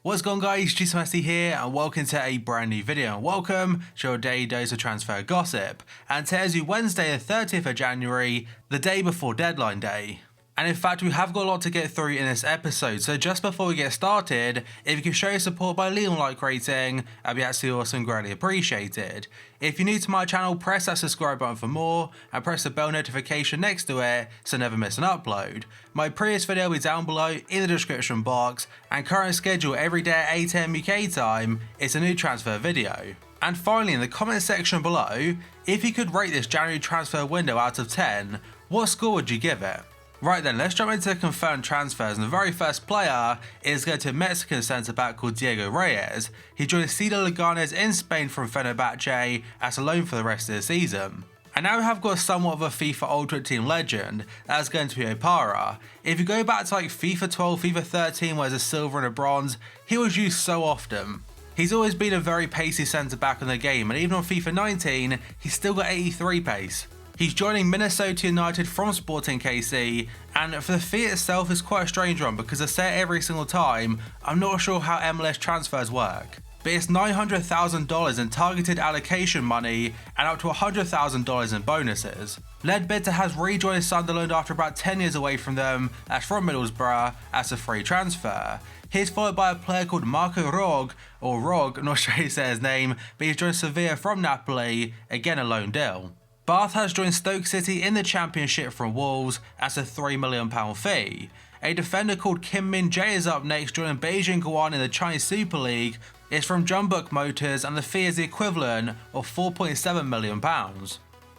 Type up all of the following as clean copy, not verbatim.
What's going on, guys? GSMSD here and welcome to a brand new video. Welcome to your daily dose of transfer gossip. And today's Wednesday the 30th of January, the day before deadline day. And in fact, we have got a lot to get through in this episode, so just before we get started, if you could show your support by leaving a like rating, that'd be absolutely awesome and greatly appreciated. If you're new to my channel, press that subscribe button for more, and press the bell notification next to it so never miss an upload. My previous video will be down below in the description box, and current schedule every day at 8 AM UK time is a new transfer video. And finally, in the comment section below, if you could rate this January transfer window out of 10, what score would you give it? Right then, let's jump into confirmed transfers, and the very first player is going to a Mexican centre-back called Diego Reyes. He joined Ciro Leganes in Spain from Fenerbahce as a loan for the rest of the season. And now we have got somewhat of a FIFA Ultimate Team legend, that's going to be Opara. If you go back to like FIFA 12, FIFA 13 where there's a silver and a bronze, he was used so often. He's always been a very pacey centre-back in the game, and even on FIFA 19, he's still got 83 pace. He's joining Minnesota United from Sporting KC, and for the fee itself is quite a strange one because I say it every single time, I'm not sure how MLS transfers work. But it's $900,000 in targeted allocation money and up to $100,000 in bonuses. Ledbetter has rejoined Sunderland after about 10 years away from them, that's from Middlesbrough, as a free transfer. He's followed by a player called Marco Rog, or Rog, not sure how you say his name, but he's joined Sevilla from Napoli, again a loan deal. Bath has joined Stoke City in the Championship from Wolves at a £3 million fee. A defender called Kim Min Jae is up next, joining Beijing Guoan in the Chinese Super League. It's from Jumbuck Motors and the fee is the equivalent of £4.7 million.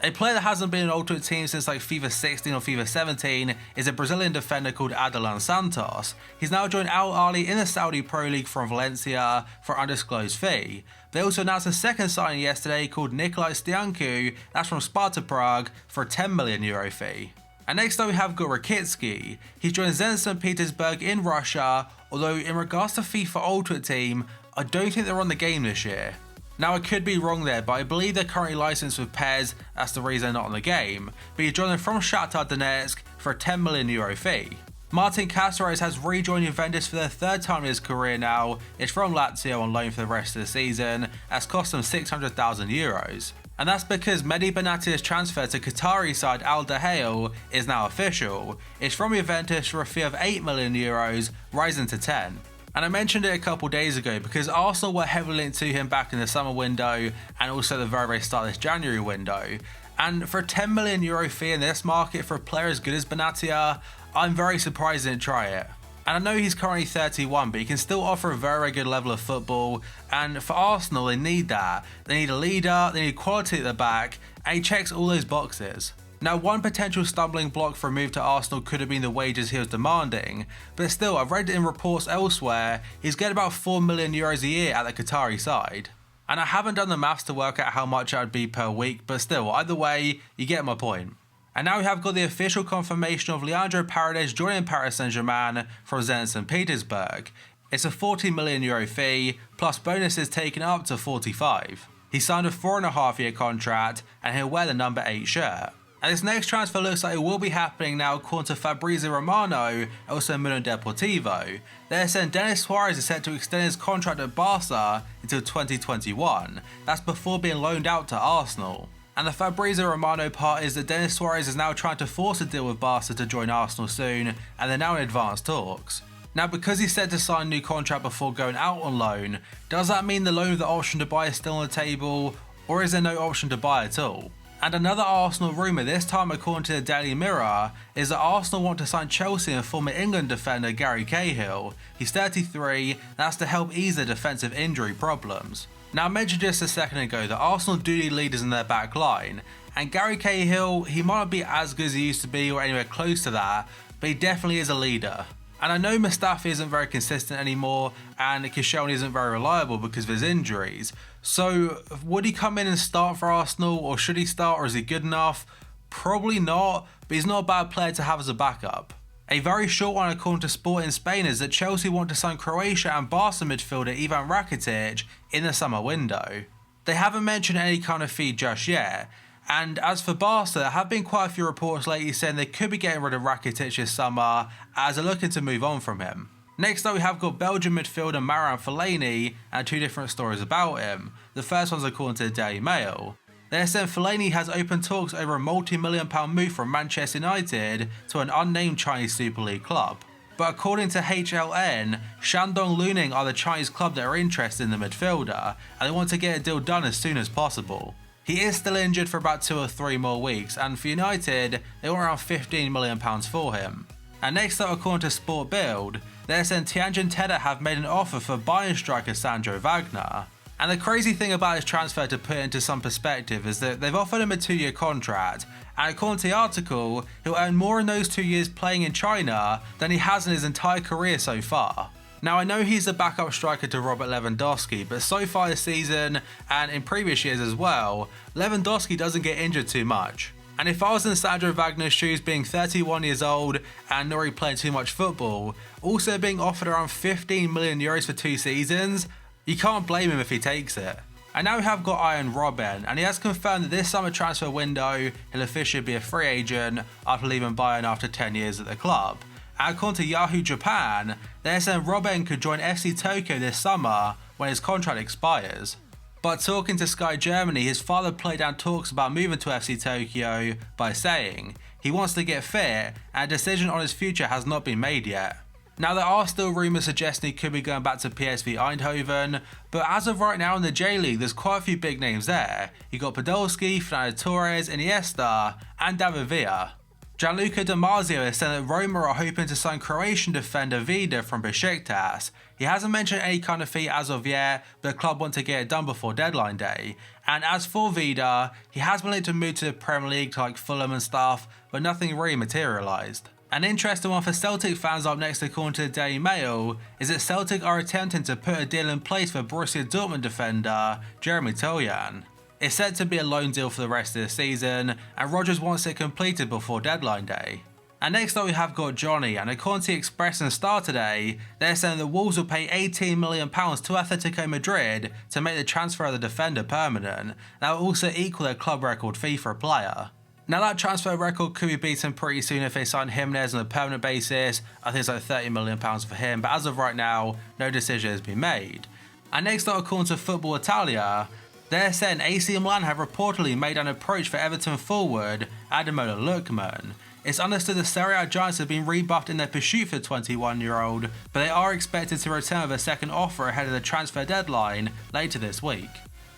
A player that hasn't been in an Ultimate Team since like FIFA 16 or FIFA 17 is a Brazilian defender called Adelan Santos. He's now joined Al Ahly in the Saudi Pro League from Valencia for an undisclosed fee. They also announced a second signing yesterday called Nikolai Stianku, that's from Sparta Prague, for a €10 million fee. And next up we have got Rakitsky. He's joined Zenit St. Petersburg in Russia, although in regards to FIFA Ultimate Team, I don't think they're on the game this year. Now I could be wrong there, but I believe they're currently licensed with PES, that's the reason they're not on the game. But he's joined them from Shakhtar Donetsk for a €10 million fee. Martin Caceres has rejoined Juventus for their third time in his career now. It's from Lazio on loan for the rest of the season, that's cost them €600,000. And that's because Mehdi Benatia's transfer to Qatari side Al DUHAIL is now official. It's from Juventus for a fee of €8 million, rising to 10. And I mentioned it a couple days ago because Arsenal were heavily linked to him back in the summer window and also the very start of this January window. And for a €10 million fee in this market for a player as good as Benatia, I'm very surprised he didn't try it. And I know he's currently 31, but he can still offer a very good level of football, and for Arsenal they need that. They need a leader, they need quality at the back, and he checks all those boxes. Now, one potential stumbling block for a move to Arsenal could have been the wages he was demanding, but still, I've read in reports elsewhere, he's getting about €4 million a year at the Qatari side. And I haven't done the maths to work out how much that would be per week, but still, either way, you get my point. And now we have got the official confirmation of Leandro Paredes joining Paris Saint-Germain from Zenit St. Petersburg. It's a €40 million fee, plus bonuses taken up to 45. He signed a 4.5-year contract, and he'll wear the number 8 shirt. And this next transfer looks like it will be happening now according to Fabrizio Romano, also Mundo Deportivo. They're saying Denis Suarez is set to extend his contract at Barca until 2021. That's before being loaned out to Arsenal. And the Fabrizio Romano part is that Denis Suarez is now trying to force a deal with Barca to join Arsenal soon, and they're now in advanced talks. Now, because he's set to sign a new contract before going out on loan, does that mean the loan with the option to buy is still on the table, or is there no option to buy at all? And another Arsenal rumour, this time according to the Daily Mirror, is that Arsenal want to sign Chelsea and former England defender Gary Cahill. He's 33, that's to help ease their defensive injury problems. Now I mentioned just a second ago that Arsenal do need leaders in their back line, and Gary Cahill, he might not be as good as he used to be or anywhere close to that, but he definitely is a leader. And I know Mustafi isn't very consistent anymore, and Koscielny isn't very reliable because of his injuries. So would he come in and start for Arsenal, or should he start, or is he good enough? Probably not, but he's not a bad player to have as a backup. A very short one according to Sport in Spain is that Chelsea want to sign Croatia and Barca midfielder Ivan Rakitic in the summer window. They haven't mentioned any kind of fee just yet. And as for Barca, there have been quite a few reports lately saying they could be getting rid of Rakitic this summer as they're looking to move on from him. Next up, we have got Belgian midfielder Marouane Fellaini and two different stories about him. The first one's according to the Daily Mail. They're saying Fellaini has opened talks over a multi-million-pound move from Manchester United to an unnamed Chinese Super League club. But according to HLN, Shandong Luneng are the Chinese club that are interested in the midfielder, and they want to get a deal done as soon as possible. He is still injured for about 2 or 3 more weeks, and for United, they want around £15 million for him. And next up, according to Sport Bild, they're saying Tianjin Teda have made an offer for Bayern striker Sandro Wagner. And the crazy thing about his transfer, to put into some perspective, is that they've offered him a 2-year contract, and according to the article, he'll earn more in those 2 years playing in China than he has in his entire career so far. Now, I know he's the backup striker to Robert Lewandowski, but so far this season, and in previous years as well, Lewandowski doesn't get injured too much. And if I was in Sandro Wagner's shoes, being 31 years old and not really playing too much football, also being offered around €15 million for 2 seasons, you can't blame him if he takes it. And now we have got Arjen Robben, and he has confirmed that this summer transfer window he'll officially be a free agent after leaving Bayern after 10 years at the club. And according to Yahoo Japan, they're saying Robben could join FC Tokyo this summer when his contract expires. But talking to Sky Germany, his father played down talks about moving to FC Tokyo by saying he wants to get fit and a decision on his future has not been made yet. Now, there are still rumours suggesting he could be going back to PSV Eindhoven, but as of right now in the J-League, there's quite a few big names there. You got Podolski, Fernando Torres, Iniesta, and David Villa. Gianluca Di Marzio has said that Roma are hoping to sign Croatian defender Vida from Besiktas. He hasn't mentioned any kind of fee as of yet, but the club want to get it done before deadline day. And as for Vida, he has been linked to move to the Premier League to like Fulham and stuff, but nothing really materialised. An interesting one for Celtic fans up next, according to the Daily Mail, is that Celtic are attempting to put a deal in place for Borussia Dortmund defender Jeremy Toljan. It's set to be a loan deal for the rest of the season, and Rodgers wants it completed before deadline day. And next up we have got Johnny, and according to the Express and Star today, they're saying the Wolves will pay £18 million to Atletico Madrid to make the transfer of the defender permanent. That will also equal their club record fee for a player. Now, that transfer record could be beaten pretty soon if they sign Jimenez on a permanent basis. I think it's like £30 million for him, but as of right now, no decision has been made. And next up, according to Football Italia, they're saying AC Milan have reportedly made an approach for Everton forward Ademola Lookman. It's understood the Serie A giants have been rebuffed in their pursuit for the 21-year-old, but they are expected to return with a second offer ahead of the transfer deadline later this week.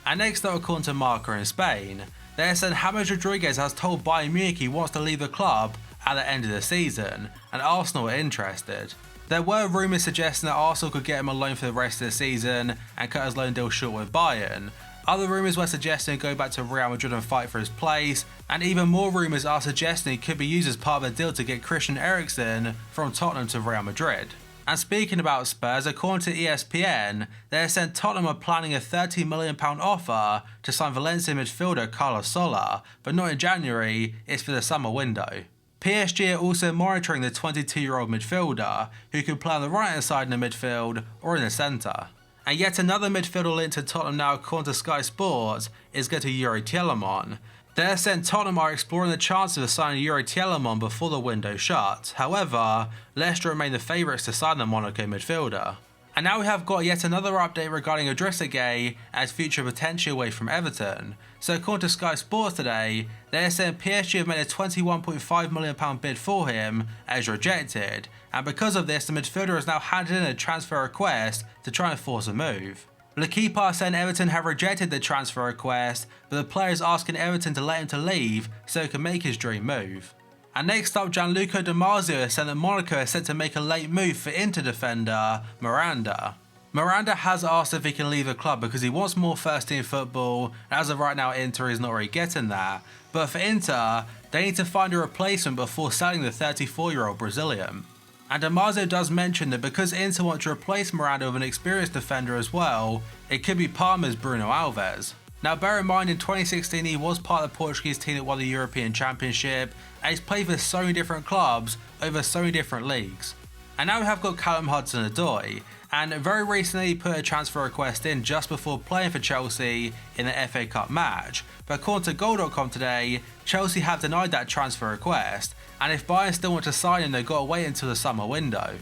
And next up, according to Marca in Spain, they're saying James Rodriguez has told Bayern Munich he wants to leave the club at the end of the season, and Arsenal are interested. There were rumours suggesting that Arsenal could get him on loan for the rest of the season and cut his loan deal short with Bayern. Other rumours were suggesting go back to Real Madrid and fight for his place, and even more rumours are suggesting he could be used as part of a deal to get Christian Eriksen from Tottenham to Real Madrid. And speaking about Spurs, according to ESPN, they're saying Tottenham are planning a £30 million offer to sign Valencia midfielder Carlos Soler, but not in January, it's for the summer window. PSG are also monitoring the 22-year-old midfielder, who could play on the right-hand side in the midfield or in the centre. And yet another midfielder linked to Tottenham now, according to Sky Sports, is going to Yuri Tielemans. They're saying Tottenham are exploring the chances of signing Yuri Tielemans before the window shuts. However, Leicester remain the favourites to sign the Monaco midfielder. And now we have got yet another update regarding Idrissa Gueye and his future potentially away from Everton. So according to Sky Sports today, they're saying PSG have made a £21.5 million bid for him as rejected, and because of this the midfielder has now handed in a transfer request to try and force a move. L'Equipe are saying Everton have rejected the transfer request, but the player is asking Everton to let him to leave so he can make his dream move. And next up, Gianluca Di Marzio has said that Monaco is set to make a late move for Inter defender Miranda. Miranda has asked if he can leave the club because he wants more first team football, and as of right now Inter is not really getting that. But for Inter, they need to find a replacement before selling the 34-year-old Brazilian. And Di Marzio does mention that because Inter want to replace Miranda with an experienced defender as well, it could be Parma's Bruno Alves. Now bear in mind, in 2016 he was part of the Portuguese team that won the European Championship, and he's played for so many different clubs over so many different leagues. And now we have got Callum Hudson-Odoi, and very recently he put a transfer request in just before playing for Chelsea in the FA Cup match, but according to Goal.com today, Chelsea have denied that transfer request, and if Bayern still want to sign him they've got to wait until the summer window.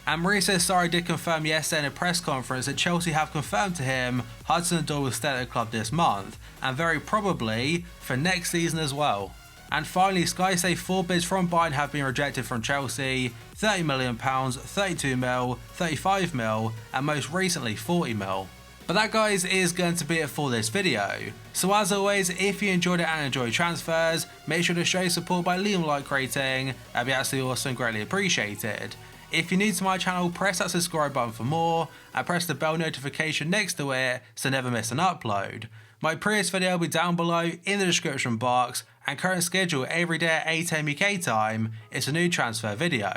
And Mauricio Sarri did confirm yesterday in a press conference that Chelsea have confirmed to him Hudson-Odoi will stay at the club this month, and very probably for next season as well. And finally, Sky say 4 bids from Bayern have been rejected from Chelsea: £30 million, £32 million, £35 million, and most recently £40 million. But that, guys, is going to be it for this video. So as always, if you enjoyed it and enjoy transfers, make sure to show your support by leaving a like rating. That'd be absolutely awesome, greatly appreciated. If you're new to my channel, press that subscribe button for more, and press the bell notification next to it so never miss an upload. My previous video will be down below in the description box, and current schedule every day at 8 AM UK time is a new transfer video.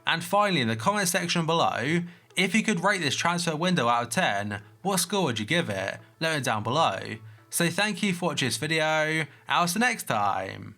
And finally, in the comment section below, if you could rate this transfer window out of 10, what score would you give it? Let me know down below. So thank you for watching this video, and I'll see you next time.